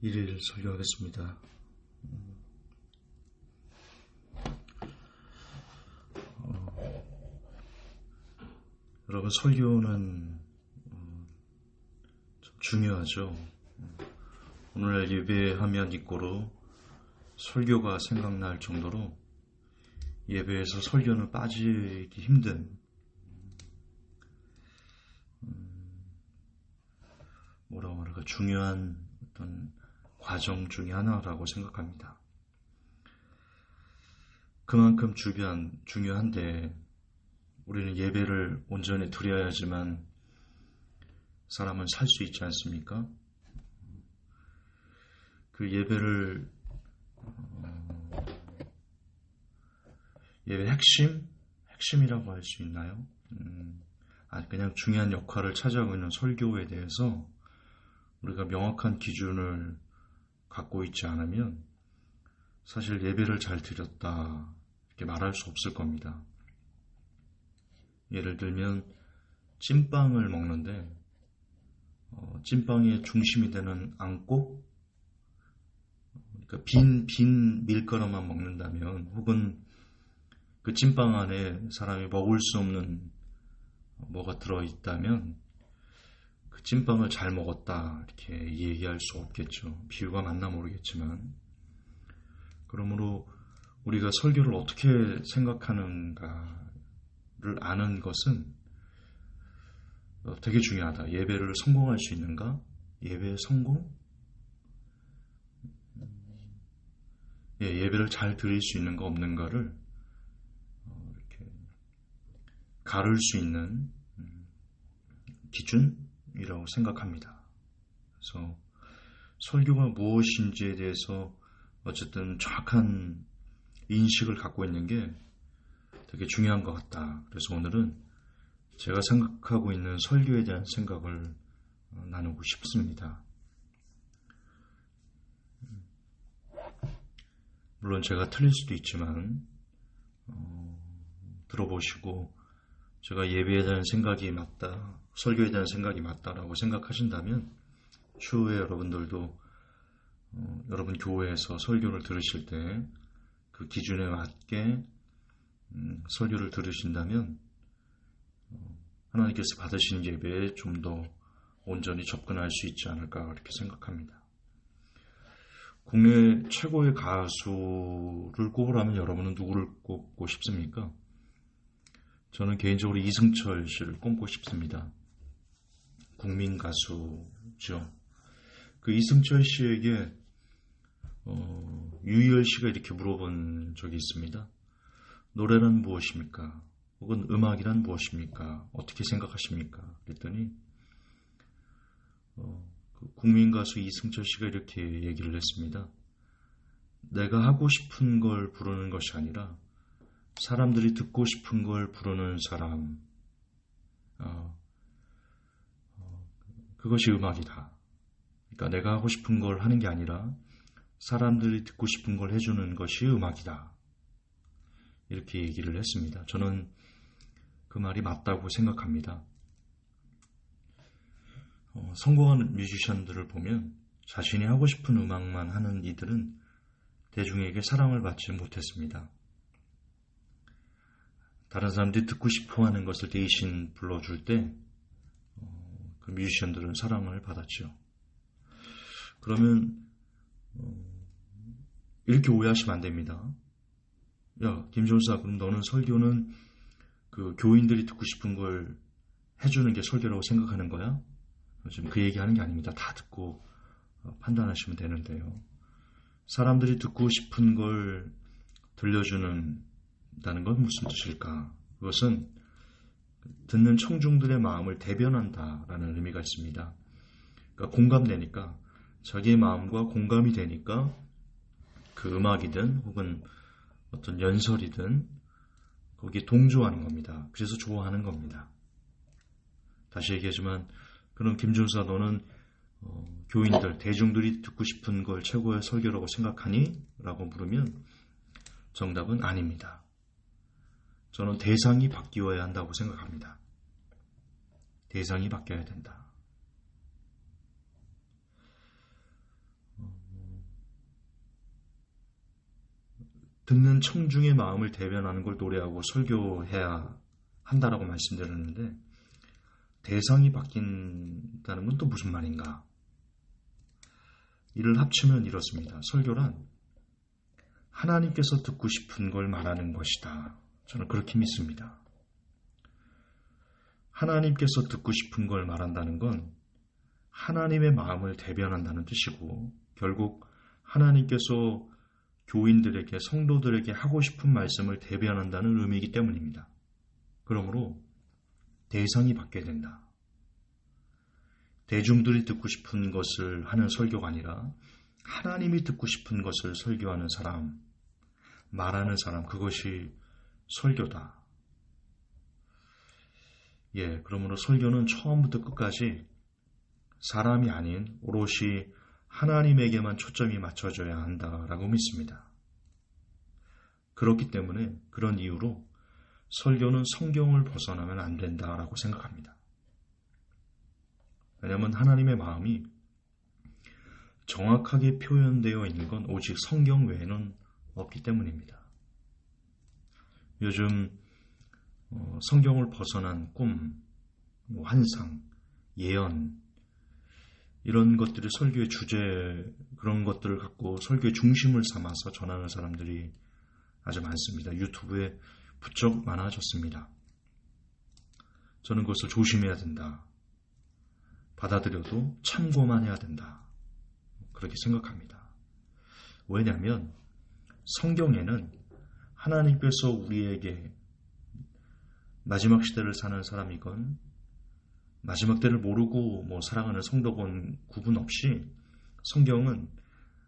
1일 설교하겠습니다. 여러분, 설교는 좀 중요하죠. 오늘날 예배하면 입고로 설교가 생각날 정도로 예배에서 설교는 빠지기 힘든 뭐라고 말할까, 중요한 어떤 과정 중에 하나라고 생각합니다. 그만큼 중요한데 우리는 예배를 온전히 드려야지만 사람은 살 수 있지 않습니까? 그 예배를 예배 핵심이라고 할 수 있나요? 그냥 중요한 역할을 차지하고 있는 설교에 대해서 우리가 명확한 기준을 갖고 있지 않으면 사실 예배를 잘 드렸다 이렇게 말할 수 없을 겁니다. 예를 들면 찐빵을 먹는데 찐빵의 중심이 되는 안고, 그러니까 빈 밀가루만 먹는다면, 혹은 그 찐빵 안에 사람이 먹을 수 없는 뭐가 들어있다면 그 찐빵을 잘 먹었다 이렇게 얘기할 수 없겠죠. 비유가 맞나 모르겠지만. 그러므로 우리가 설교를 어떻게 생각하는가를 아는 것은 되게 중요하다. 예배를 성공할 수 있는가? 예배의 성공? 예배를 잘 드릴 수 있는가 없는가를 이렇게 가를 수 있는 기준이라고 생각합니다. 그래서 설교가 무엇인지에 대해서 어쨌든 정확한 인식을 갖고 있는 게 되게 중요한 것 같다. 그래서 오늘은 제가 생각하고 있는 설교에 대한 생각을 나누고 싶습니다. 물론 제가 틀릴 수도 있지만 들어보시고 제가 예배에 대한 생각이 맞다, 설교에 대한 생각이 맞다라고 생각하신다면 추후에 여러분들도 여러분 교회에서 설교를 들으실 때 그 기준에 맞게 설교를 들으신다면 하나님께서 받으신 예배에 좀 더 온전히 접근할 수 있지 않을까 그렇게 생각합니다. 국내 최고의 가수를 꼽으라면 여러분은 누구를 꼽고 싶습니까? 저는 개인적으로 이승철 씨를 꼽고 싶습니다. 국민 가수죠. 그 이승철 씨에게 유희열 씨가 이렇게 물어본 적이 있습니다. 노래란 무엇입니까? 혹은 음악이란 무엇입니까? 어떻게 생각하십니까? 그랬더니 그 국민 가수 이승철 씨가 이렇게 얘기를 했습니다. 내가 하고 싶은 걸 부르는 것이 아니라 사람들이 듣고 싶은 걸 부르는 사람, 그것이 음악이다. 그러니까 내가 하고 싶은 걸 하는 게 아니라 사람들이 듣고 싶은 걸 해주는 것이 음악이다. 이렇게 얘기를 했습니다. 저는 그 말이 맞다고 생각합니다. 성공하는 뮤지션들을 보면 자신이 하고 싶은 음악만 하는 이들은 대중에게 사랑을 받지 못했습니다. 다른 사람들이 듣고 싶어하는 것을 대신 불러줄 때 그 뮤지션들은 사랑을 받았죠. 그러면 이렇게 오해하시면 안 됩니다. 야, 김종사, 그럼 너는 설교는 그 교인들이 듣고 싶은 걸 해주는 게 설교라고 생각하는 거야? 지금 그 얘기하는 게 아닙니다. 다 듣고 판단하시면 되는데요. 사람들이 듣고 싶은 걸 들려주는다는 건 무슨 뜻일까? 그것은 듣는 청중들의 마음을 대변한다라는 의미가 있습니다. 그러니까 공감되니까, 자기의 마음과 공감이 되니까 그 음악이든 혹은 어떤 연설이든 거기에 동조하는 겁니다. 그래서 좋아하는 겁니다. 다시 얘기하지만, 그럼 김준사, 너는 교인들, 대중들이 듣고 싶은 걸 최고의 설교라고 생각하니? 라고 물으면 정답은 아닙니다. 저는 대상이 바뀌어야 한다고 생각합니다. 대상이 바뀌어야 된다. 듣는 청중의 마음을 대변하는 걸 노래하고 설교해야 한다라고 말씀드렸는데, 대상이 바뀐다는 건 또 무슨 말인가? 이를 합치면 이렇습니다. 설교란 하나님께서 듣고 싶은 걸 말하는 것이다. 저는 그렇게 믿습니다. 하나님께서 듣고 싶은 걸 말한다는 건 하나님의 마음을 대변한다는 뜻이고, 결국 하나님께서 교인들에게, 성도들에게 하고 싶은 말씀을 대변한다는 의미이기 때문입니다. 그러므로 대상이 바뀌어야 된다. 대중들이 듣고 싶은 것을 하는 설교가 아니라 하나님이 듣고 싶은 것을 설교하는 사람, 말하는 사람, 그것이 설교다. 그러므로 설교는 처음부터 끝까지 사람이 아닌 오롯이 하나님에게만 초점이 맞춰져야 한다라고 믿습니다. 그렇기 때문에, 그런 이유로 설교는 성경을 벗어나면 안 된다라고 생각합니다. 왜냐하면 하나님의 마음이 정확하게 표현되어 있는 건 오직 성경 외에는 없기 때문입니다. 요즘 성경을 벗어난 꿈, 환상, 예언, 이런 것들이 설교의 주제, 그런 것들을 갖고 설교의 중심을 삼아서 전하는 사람들이 아주 많습니다. 유튜브에 부쩍 많아졌습니다. 저는 그것을 조심해야 된다. 받아들여도 참고만 해야 된다. 그렇게 생각합니다. 왜냐하면 성경에는 하나님께서 우리에게 마지막 시대를 사는 사람이건 마지막 때를 모르고 살아가는 성도건 구분 없이 성경은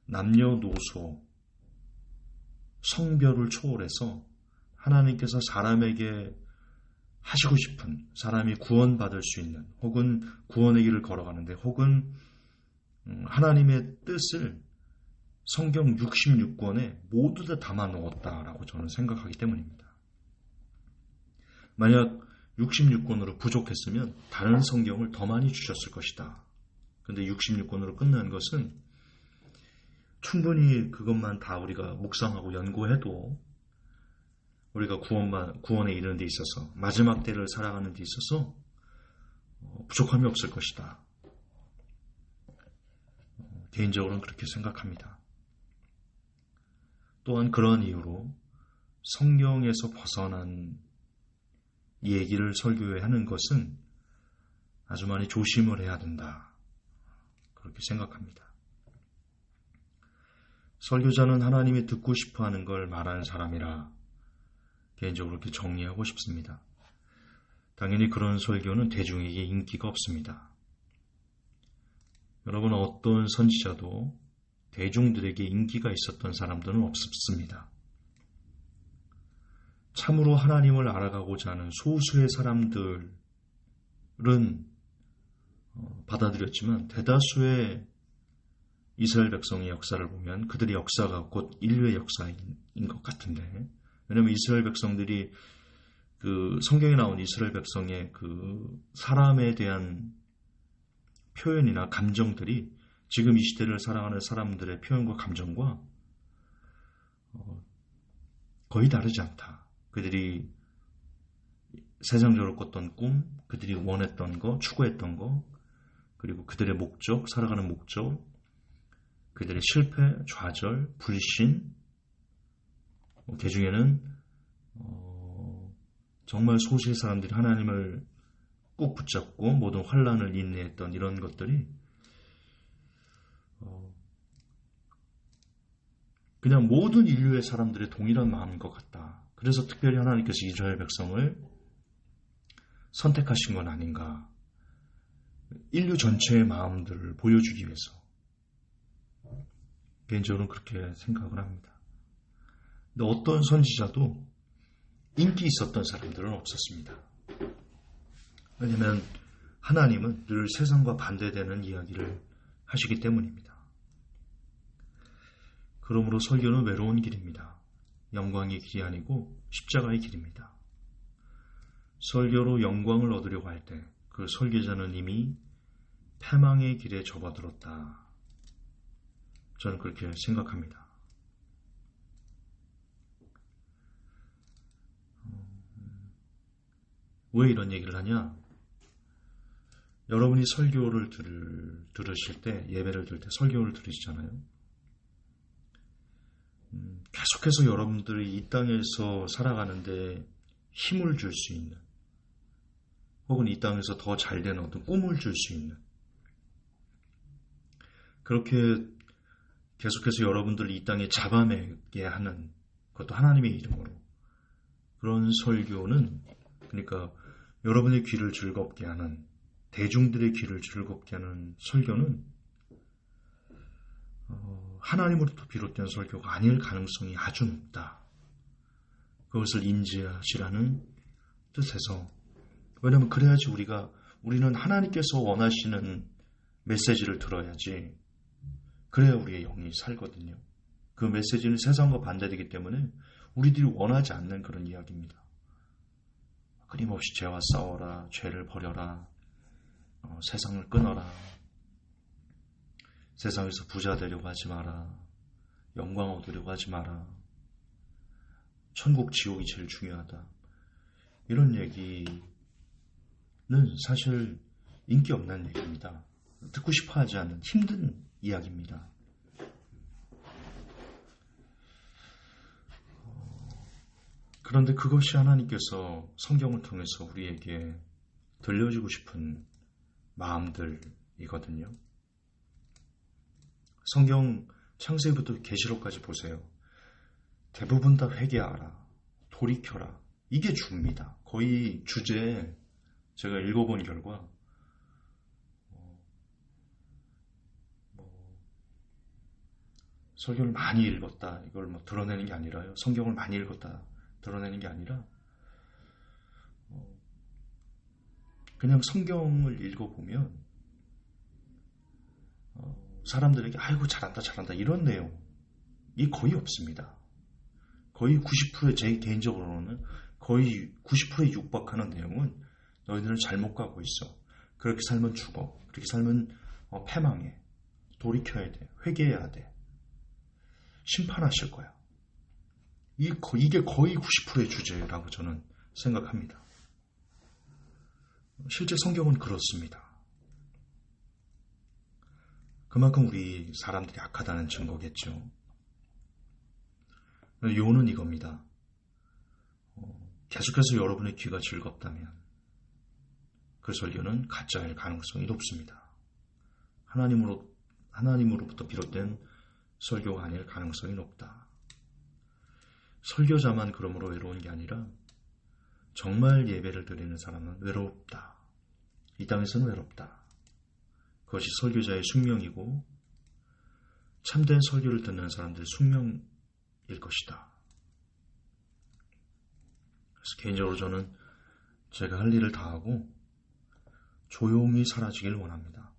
남녀노소, 성별을 초월해서 하나님께서 사람에게 하시고 싶은, 사람이 구원받을 수 있는, 혹은 구원의 길을 걸어가는데, 혹은 하나님의 뜻을 성경 66권에 모두 다 담아 놓았다라고 저는 생각하기 때문입니다. 만약 66권으로 부족했으면 다른 성경을 더 많이 주셨을 것이다. 그런데 66권으로 끝난 것은 충분히 그것만 다 우리가 묵상하고 연구해도 우리가 구원에 이르는 데 있어서, 마지막 때를 살아가는 데 있어서 부족함이 없을 것이다. 개인적으로는 그렇게 생각합니다. 또한 그런 이유로 성경에서 벗어난 얘기를 설교하는 것은 아주 많이 조심을 해야 된다. 그렇게 생각합니다. 설교자는 하나님이 듣고 싶어하는 걸 말하는 사람이라 개인적으로 그렇게 정리하고 싶습니다. 당연히 그런 설교는 대중에게 인기가 없습니다. 여러분, 어떤 선지자도 대중들에게 인기가 있었던 사람들은 없습니다. 참으로 하나님을 알아가고자 하는 소수의 사람들은 받아들였지만, 대다수의 이스라엘 백성의 역사를 보면 그들의 역사가 곧 인류의 역사인 것 같은데, 왜냐하면 이스라엘 백성들이 그 성경에 나온 이스라엘 백성의 그 사람에 대한 표현이나 감정들이 지금 이 시대를 살아가는 사람들의 표현과 감정과 거의 다르지 않다. 그들이 세상적으로 꿨던 꿈, 그들이 원했던 거, 추구했던 거, 그리고 그들의 목적, 살아가는 목적, 그들의 실패, 좌절, 불신, 그 중에는 정말 소수의 사람들이 하나님을 꼭 붙잡고 모든 환난을 인내했던 이런 것들이 그냥 모든 인류의 사람들의 동일한 마음인 것 같다. 그래서 특별히 하나님께서 이스라엘 백성을 선택하신 건 아닌가. 인류 전체의 마음들을 보여주기 위해서. 개인적으로는 그렇게 생각을 합니다. 근데 어떤 선지자도 인기 있었던 사람들은 없었습니다. 왜냐하면 하나님은 늘 세상과 반대되는 이야기를 하시기 때문입니다. 그러므로 설교는 외로운 길입니다. 영광의 길이 아니고 십자가의 길입니다. 설교로 영광을 얻으려고 할 때 그 설교자는 이미 패망의 길에 접어들었다. 저는 그렇게 생각합니다. 왜 이런 얘기를 하냐? 여러분이 설교를 들으실 때, 예배를 들을 때 설교를 들으시잖아요. 계속해서 여러분들이 이 땅에서 살아가는데 힘을 줄 수 있는, 혹은 이 땅에서 더 잘된 어떤 꿈을 줄 수 있는, 그렇게 계속해서 여러분들을 이 땅에 잡아매게 하는, 그것도 하나님의 이름으로, 그런 설교는, 그러니까 여러분의 귀를 즐겁게 하는, 대중들의 귀를 즐겁게 하는 설교는 하나님으로부터 비롯된 설교가 아닐 가능성이 아주 높다. 그것을 인지하시라는 뜻에서, 왜냐하면 그래야지 우리는 하나님께서 원하시는 메시지를 들어야지, 그래야 우리의 영이 살거든요. 그 메시지는 세상과 반대되기 때문에 우리들이 원하지 않는 그런 이야기입니다. 끊임없이 죄와 싸워라, 죄를 버려라, 세상을 끊어라, 세상에서 부자 되려고 하지 마라, 영광 얻으려고 하지 마라, 천국 지옥이 제일 중요하다. 이런 얘기는 사실 인기 없는 얘기입니다. 듣고 싶어 하지 않는 힘든 이야기입니다. 그런데 그것이 하나님께서 성경을 통해서 우리에게 들려주고 싶은 마음들이거든요. 성경 창세기부터 계시록까지 보세요. 대부분 다 회개하라, 돌이켜라. 이게 주입니다. 거의 주제에 제가 읽어본 결과 설교를 많이 읽었다, 이걸 드러내는 게 아니라요. 성경을 많이 읽었다 드러내는 게 아니라 그냥 성경을 읽어보면 사람들에게 아이고 잘한다 이런 내용이 거의 없습니다. 거의 90%의 제 개인적으로는 거의 90%에 육박하는 내용은 너희들은 잘못 가고 있어. 그렇게 살면 죽어. 그렇게 살면 패망해. 돌이켜야 돼. 회개해야 돼. 심판하실 거야. 이게 거의 90%의 주제라고 저는 생각합니다. 실제 성경은 그렇습니다. 그만큼 우리 사람들이 악하다는 증거겠죠. 요는 이겁니다. 계속해서 여러분의 귀가 즐겁다면 그 설교는 가짜일 가능성이 높습니다. 하나님으로부터 비롯된 설교가 아닐 가능성이 높다. 설교자만 그러므로 외로운 게 아니라 정말 예배를 드리는 사람은 외롭다. 이 땅에서는 외롭다. 그것이 설교자의 숙명이고 참된 설교를 듣는 사람들의 숙명일 것이다. 그래서 개인적으로 저는 제가 할 일을 다하고 조용히 사라지길 원합니다.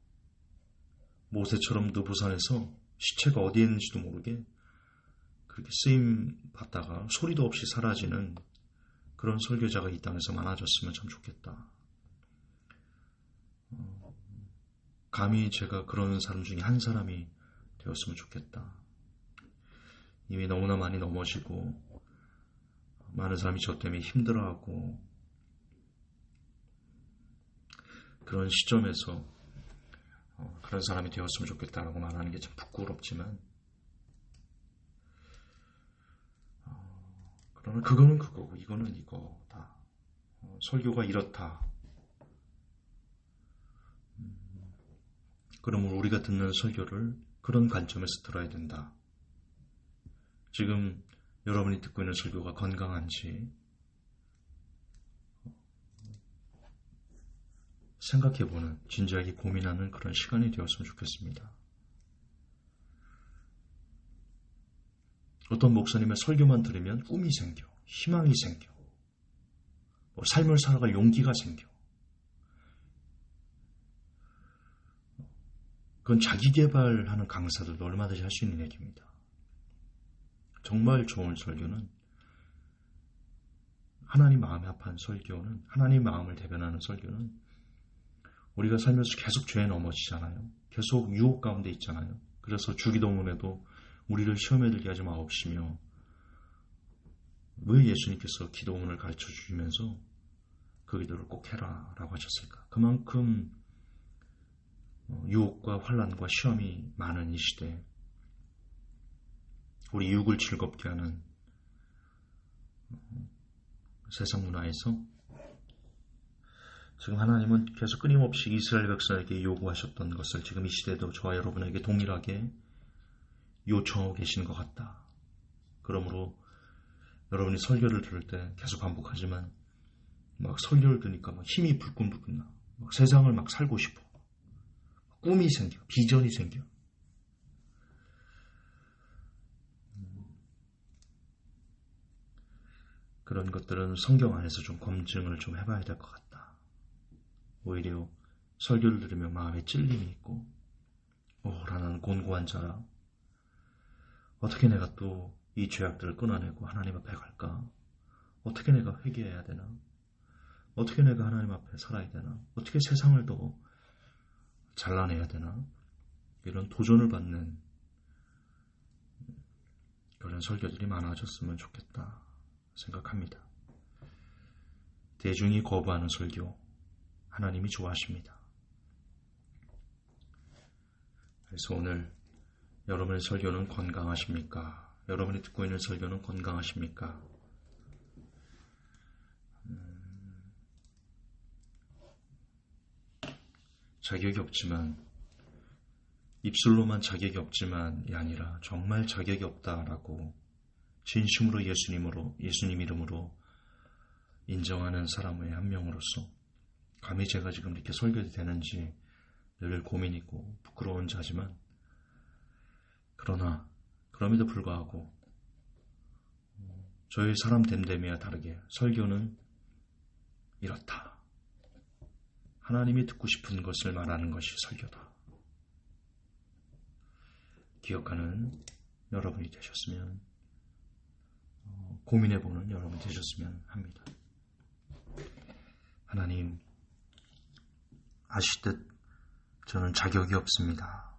모세처럼 느부산에서 시체가 어디에 있는지도 모르게 그렇게 쓰임 받다가 소리도 없이 사라지는 그런 설교자가 이 땅에서 많아졌으면 참 좋겠다. 감히 제가 그런 사람 중에 한 사람이 되었으면 좋겠다. 이미 너무나 많이 넘어지고 많은 사람이 저 때문에 힘들어하고 그런 시점에서 그런 사람이 되었으면 좋겠다라고 말하는 게 참 부끄럽지만 그러나 그거는 그거고 이거는 이거다. 설교가 이렇다. 그러면 우리가 듣는 설교를 그런 관점에서 들어야 된다. 지금 여러분이 듣고 있는 설교가 건강한지 생각해보는, 진지하게 고민하는 그런 시간이 되었으면 좋겠습니다. 어떤 목사님의 설교만 들으면 꿈이 생겨, 희망이 생겨, 삶을 살아갈 용기가 생겨. 그건 자기개발하는 강사들도 얼마든지 할 수 있는 얘기입니다. 정말 좋은 설교는, 하나님 마음에 합한 설교는, 하나님 마음을 대변하는 설교는 우리가 살면서 계속 죄에 넘어지잖아요. 계속 유혹 가운데 있잖아요. 그래서 주기도문에도 우리를 시험에 들게 하지 마옵시며, 왜 예수님께서 기도문을 가르쳐 주시면서 그 기도를 꼭 해라 라고 하셨을까? 그만큼 유혹과 환난과 시험이 많은 이 시대에 우리 육을 즐겁게 하는 세상 문화에서 지금 하나님은 계속 끊임없이 이스라엘 백성에게 요구하셨던 것을 지금 이 시대도 저와 여러분에게 동일하게 요청하고 계시는 것 같다. 그러므로 여러분이 설교를 들을 때 계속 반복하지만 막 설교를 들으니까 막 힘이 불끈불끈 나. 막 세상을 막 살고 싶어. 꿈이 생겨. 비전이 생겨. 그런 것들은 성경 안에서 좀 검증을 좀 해봐야 될 것 같다. 오히려 설교를 들으면 마음에 찔림이 있고 나는 곤고한 자라. 어떻게 내가 또 이 죄악들을 끊어내고 하나님 앞에 갈까? 어떻게 내가 회개해야 되나? 어떻게 내가 하나님 앞에 살아야 되나? 어떻게 세상을 더 잘라내야 되나? 이런 도전을 받는 그런 설교들이 많아졌으면 좋겠다 생각합니다. 대중이 거부하는 설교, 하나님이 좋아하십니다. 그래서 오늘 여러분의 설교는 건강하십니까? 여러분이 듣고 있는 설교는 건강하십니까? 자격이 없지만, 입술로만 자격이 없지만이 아니라 정말 자격이 없다라고 진심으로 예수님 이름으로 인정하는 사람의 한 명으로서 감히 제가 지금 이렇게 설교도 되는지 늘 고민이고 부끄러운 자지만, 그러나 그럼에도 불구하고 저희 사람 됨됨이와 다르게 설교는 이렇다. 하나님이 듣고 싶은 것을 말하는 것이 설교다. 기억하는 여러분이 되셨으면, 고민해보는 여러분이 되셨으면 합니다. 하나님, 아시듯 저는 자격이 없습니다.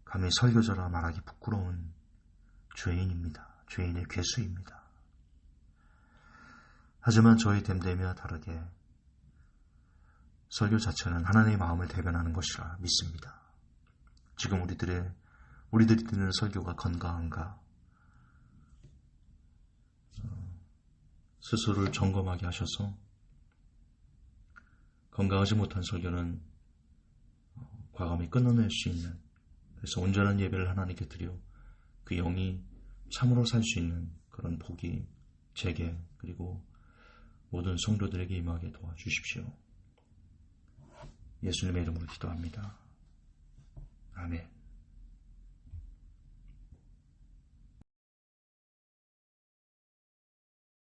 감히 설교자라 말하기 부끄러운 죄인입니다. 죄인의 괴수입니다. 하지만 저희 됨됨이와 다르게 설교 자체는 하나님의 마음을 대변하는 것이라 믿습니다. 지금 우리들이 듣는 설교가 건강한가? 스스로를 점검하게 하셔서 건강하지 못한 설교는 과감히 끊어낼 수 있는, 그래서 온전한 예배를 하나님께 드려 그 영이 참으로 살 수 있는 그런 복이 제게 그리고 모든 성도들에게 임하게 도와주십시오. 예수님의 이름으로 기도합니다. 아멘.